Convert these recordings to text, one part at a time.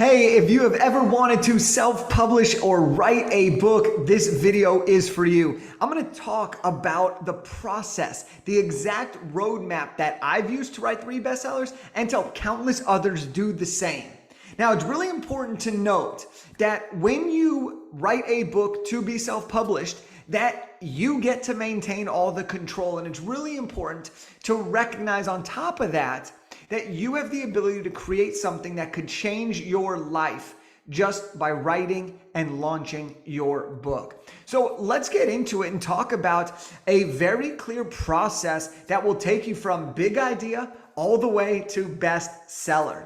Hey, if you have ever wanted to self-publish or write a book, this video is for you. I'm going to talk about the process, the exact roadmap that I've used to write 3 bestsellers and to help countless others do the same. Now, it's really important to note that when you write a book to be self-published, that you get to maintain all the control. And it's really important to recognize on top of that you have the ability to create something that could change your life just by writing and launching your book. So let's get into it and talk about a very clear process that will take you from big idea all the way to bestseller.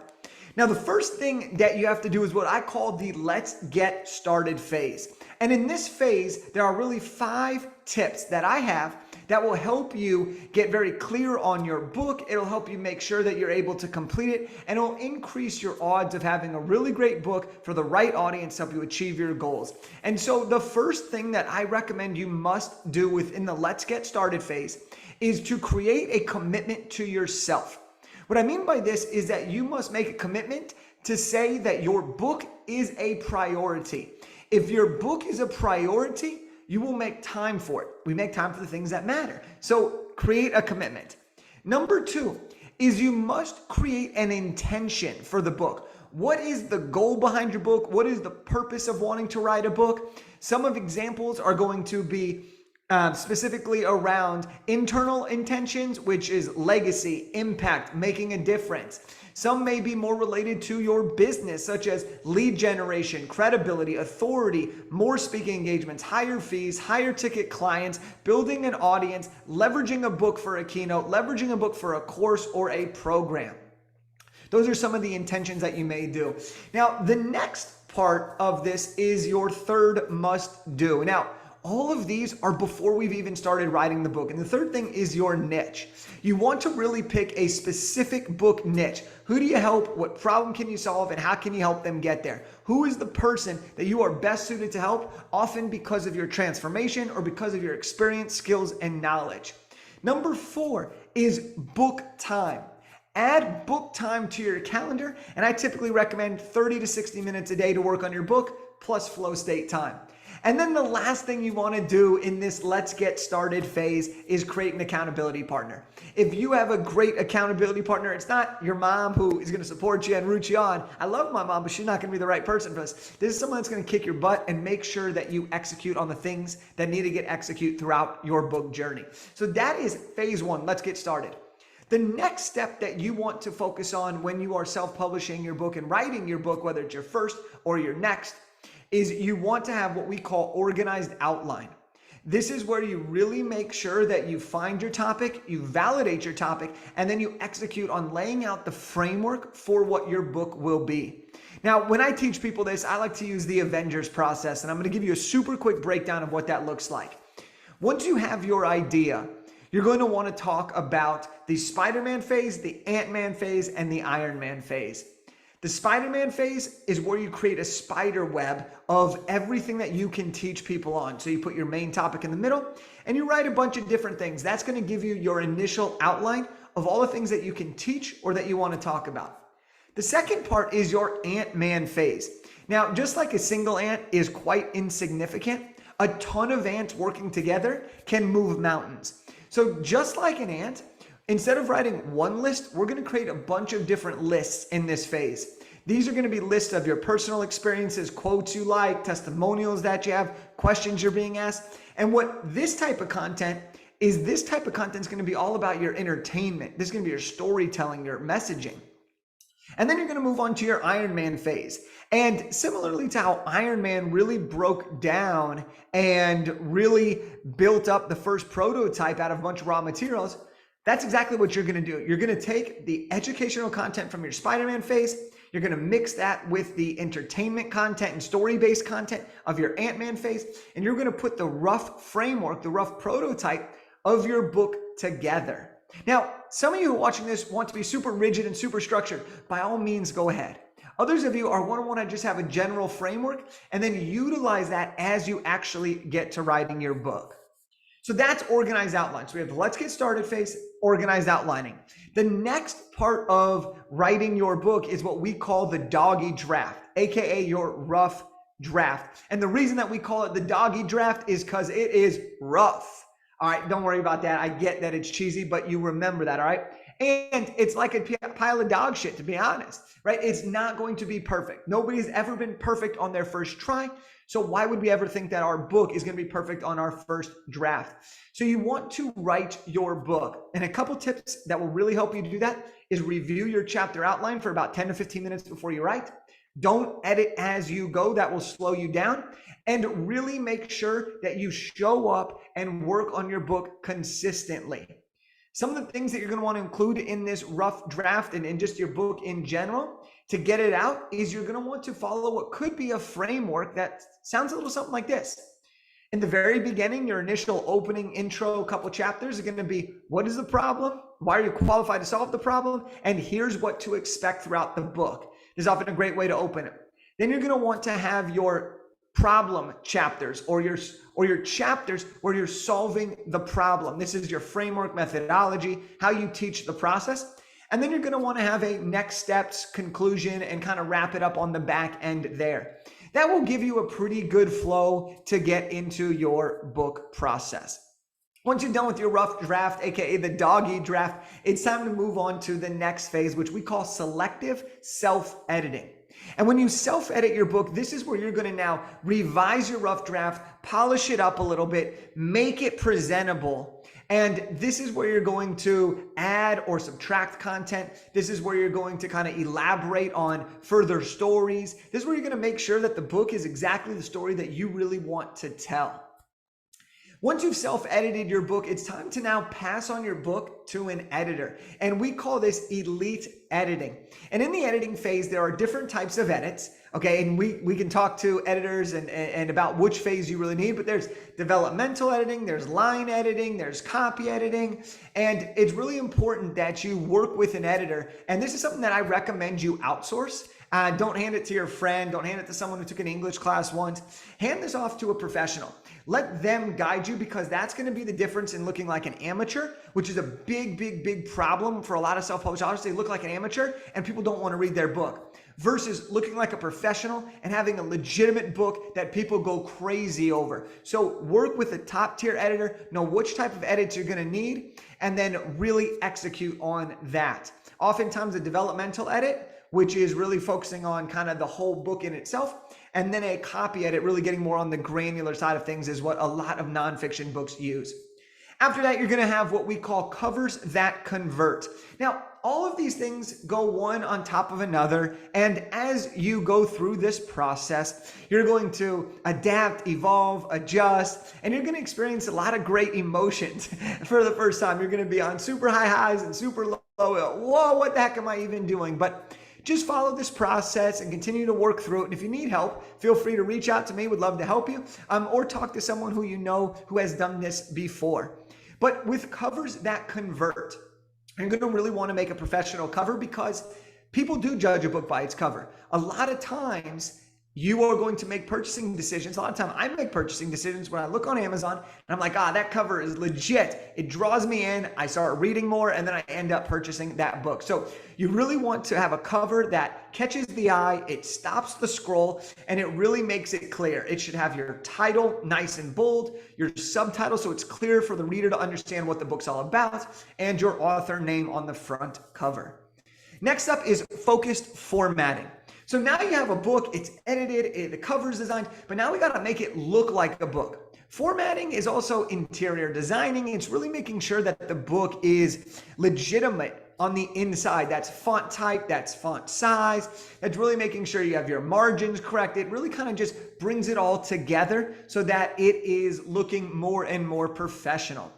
Now, the first thing that you have to do is what I call the let's get started phase. And in this phase, there are really 5 tips that I have that will help you get very clear on your book. It'll help you make sure that you're able to complete it, and it'll increase your odds of having a really great book for the right audience to help you achieve your goals. And so the first thing that I recommend you must do within the let's get started phase is to create a commitment to yourself. What I mean by this is that you must make a commitment to say that your book is a priority. If your book is a priority, you will make time for it. We make time for the things that matter. So create a commitment. Number 2 is you must create an intention for the book. What is the goal behind your book? What is the purpose of wanting to write a book? Some of examples are going to be specifically around internal intentions, which is legacy, impact, making a difference. Some may be more related to your business, such as lead generation, credibility, authority, more speaking engagements, higher fees, higher ticket clients, building an audience, leveraging a book for a keynote, leveraging a book for a course or a program. Those are some of the intentions that you may do. Now, the next part of this is your third must do. Now, all of these are before we've even started writing the book. And the third thing is your niche. You want to really pick a specific book niche. Who do you help? What problem can you solve? And how can you help them get there? Who is the person that you are best suited to help? Often because of your transformation or because of your experience, skills, and knowledge. Number 4 is book time. Add book time to your calendar. And I typically recommend 30 to 60 minutes a day to work on your book plus flow state time. And then the last thing you want to do in this let's get started phase is create an accountability partner. If you have a great accountability partner, it's not your mom who is going to support you and root you on. I love my mom, but she's not going to be the right person for us. This is someone that's going to kick your butt and make sure that you execute on the things that need to get executed throughout your book journey. So that is phase 1. Let's get started. The next step that you want to focus on when you are self-publishing your book and writing your book, whether it's your first or your next, is you want to have what we call organized outline. This is where you really make sure that you find your topic, you validate your topic, and then you execute on laying out the framework for what your book will be. Now, when I teach people this, I like to use the Avengers process, and I'm going to give you a super quick breakdown of what that looks like. Once you have your idea, you're going to want to talk about the Spider-Man phase, the Ant-Man phase, and the Iron Man phase. The Spider-Man phase is where you create a spider web of everything that you can teach people on. So you put your main topic in the middle and you write a bunch of different things. That's going to give you your initial outline of all the things that you can teach or that you want to talk about. The second part is your Ant-Man phase. Now, just like a single ant is quite insignificant, a ton of ants working together can move mountains. So just like an ant, instead of writing one list, we're going to create a bunch of different lists in this phase. These are going to be lists of your personal experiences, quotes you like, testimonials that you have, questions you're being asked. And what this type of content is, this type of content is going to be all about your entertainment. This is going to be your storytelling, your messaging. And then you're going to move on to your Iron Man phase. And similarly to how Iron Man really broke down and really built up the first prototype out of a bunch of raw materials, that's exactly what you're going to do. You're going to take the educational content from your Spider-Man phase. You're going to mix that with the entertainment content and story-based content of your Ant-Man phase. And you're going to put the rough framework, the rough prototype of your book together. Now, some of you who are watching this want to be super rigid and super structured. By all means, go ahead. Others of you are want to just have a general framework and then utilize that as you actually get to writing your book. So that's organized outline. So we have the let's get started phase, organized outlining. The next part of writing your book is what we call the doggy draft, AKA your rough draft. And the reason that we call it the doggy draft is because it is rough. All right, don't worry about that. I get that it's cheesy, but you remember that, all right? And it's like a pile of dog shit, to be honest, right? It's not going to be perfect. Nobody's ever been perfect on their first try. So why would we ever think that our book is going to be perfect on our first draft? So you want to write your book. And a couple tips that will really help you do that is review your chapter outline for about 10 to 15 minutes before you write. Don't edit as you go. That will slow you down. And really make sure that you show up and work on your book consistently. Some of the things that you're going to want to include in this rough draft and in just your book in general to get it out is you're going to want to follow what could be a framework that sounds a little something like this. In the very beginning, your initial opening intro, couple chapters are going to be, what is the problem? Why are you qualified to solve the problem? And here's what to expect throughout the book. This is often a great way to open it. Then you're going to want to have your problem chapters or your chapters where you're solving the problem. This is your framework, methodology, how you teach the process. And then you're going to want to have a next steps, conclusion, and kind of wrap it up on the back end there. That will give you a pretty good flow to get into your book process. Once you're done with your rough draft, aka the doggy draft, it's time to move on to the next phase, which we call selective self-editing. And when you self-edit your book, this is where you're going to now revise your rough draft, polish it up a little bit, make it presentable. And this is where you're going to add or subtract content. This is where you're going to kind of elaborate on further stories. This is where you're going to make sure that the book is exactly the story that you really want to tell. Once you've self-edited your book, it's time to now pass on your book to an editor. And we call this elite editing. And in the editing phase, there are different types of edits. Okay, and we can talk to editors and about which phase you really need, but there's developmental editing, there's line editing, there's copy editing, and it's really important that you work with an editor. And this is something that I recommend you outsource. Don't hand it to your friend. Don't hand it to someone who took an English class once. Hand this off to a professional. Let them guide you, because that's going to be the difference in looking like an amateur, which is a big problem for a lot of self-published authors. They look like an amateur and people don't want to read their book, versus looking like a professional and having a legitimate book that people go crazy over. So work with a top tier editor, know which type of edits you're going to need, and then really execute on that. Oftentimes a developmental edit, which is really focusing on kind of the whole book in itself, and then a copy edit, really getting more on the granular side of things, is what a lot of nonfiction books use. After that, you're going to have what we call covers that convert. Now, all of these things go one on top of another, and as you go through this process, you're going to adapt, evolve, adjust, and you're going to experience a lot of great emotions for the first time. You're going to be on super high highs and super low. Whoa, what the heck am I even doing? But just follow this process and continue to work through it. And if you need help, feel free to reach out to me. Would love to help you, or talk to someone who you know who has done this before. But with covers that convert, you're going to really want to make a professional cover, because people do judge a book by its cover. A lot of times you are going to make purchasing decisions. A lot of time I make purchasing decisions when I look on Amazon and I'm like, that cover is legit. It draws me in. I start reading more, and then I end up purchasing that book. So you really want to have a cover that catches the eye, it stops the scroll, and it really makes it clear. It should have your title nice and bold, your subtitle so it's clear for the reader to understand what the book's all about, and your author name on the front cover. Next up is focused formatting. So now you have a book, it's edited, the cover's designed, but now we got to make it look like a book. Formatting is also interior designing. It's really making sure that the book is legitimate on the inside. That's font type, that's font size. That's really making sure you have your margins correct. It really kind of just brings it all together so that it is looking more and more professional.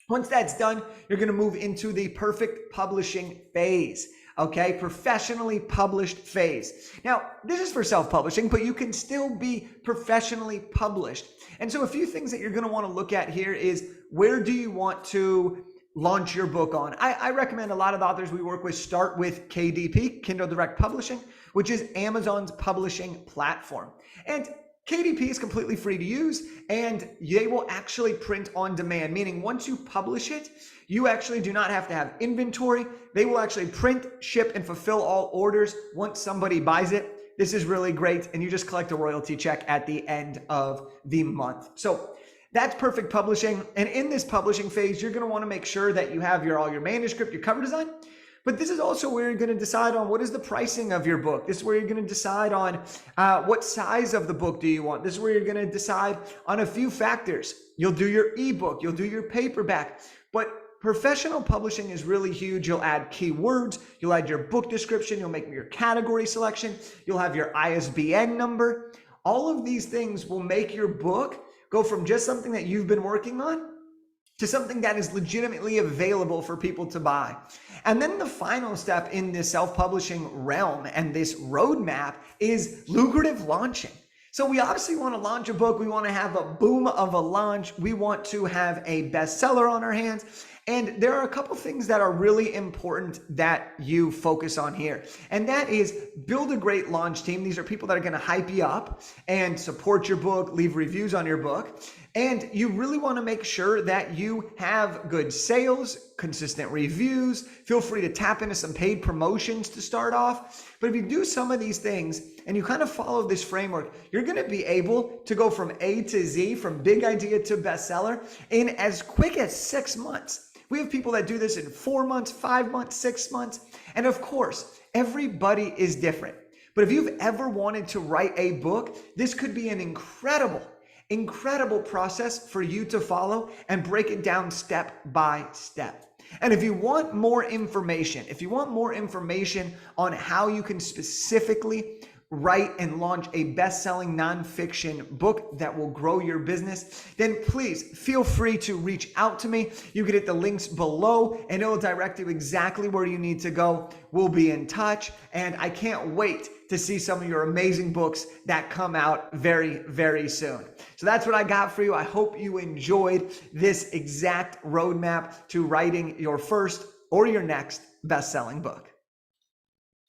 Once that's done, you're going to move into the perfect publishing phase. Okay, professionally published phase. Now, this is for self-publishing, but you can still be professionally published. And so a few things that you're going to want to look at here is, where do you want to launch your book on? I recommend a lot of authors we work with start with KDP, Kindle Direct Publishing, which is Amazon's publishing platform. And KDP is completely free to use, and they will actually print on demand, meaning once you publish it, you actually do not have to have inventory. They will actually print, ship, and fulfill all orders once somebody buys it. This is really great, and you just collect a royalty check at the end of the month. So that's perfect publishing. And in this publishing phase, you're going to want to make sure that you have all your manuscript, your cover design. But this is also where you're going to decide on what is the pricing of your book. This is where you're going to decide on what size of the book do you want. This is where you're going to decide on a few factors. You'll do your ebook, you'll do your paperback, but professional publishing is really huge. You'll add keywords, you'll add your book description, you'll make your category selection, you'll have your ISBN number. All of these things will make your book go from just something that you've been working on to something that is legitimately available for people to buy. And then the final step in this self-publishing realm and this roadmap is lucrative launching. So we obviously want to launch a book. We want to have a boom of a launch. We want to have a bestseller on our hands. And there are a couple things that are really important that you focus on here. And that is build a great launch team. These are people that are going to hype you up and support your book, leave reviews on your book. And you really want to make sure that you have good sales, consistent reviews. Feel free to tap into some paid promotions to start off. But if you do some of these things and you kind of follow this framework, you're going to be able to go from A to Z, from big idea to bestseller, in as quick as 6 months. We have people that do this in 4 months, 5 months, 6 months. And of course, everybody is different. But if you've ever wanted to write a book, this could be an incredible process for you to follow and break it down step by step. And if you want more information, on how you can specifically write and launch a best-selling nonfiction book that will grow your business, then please feel free to reach out to me. You can hit the links below and it will direct you exactly where you need to go. We'll be in touch, and I can't wait to see some of your amazing books that come out very, very soon. So that's what I got for you. I hope you enjoyed this exact roadmap to writing your first or your next best-selling book.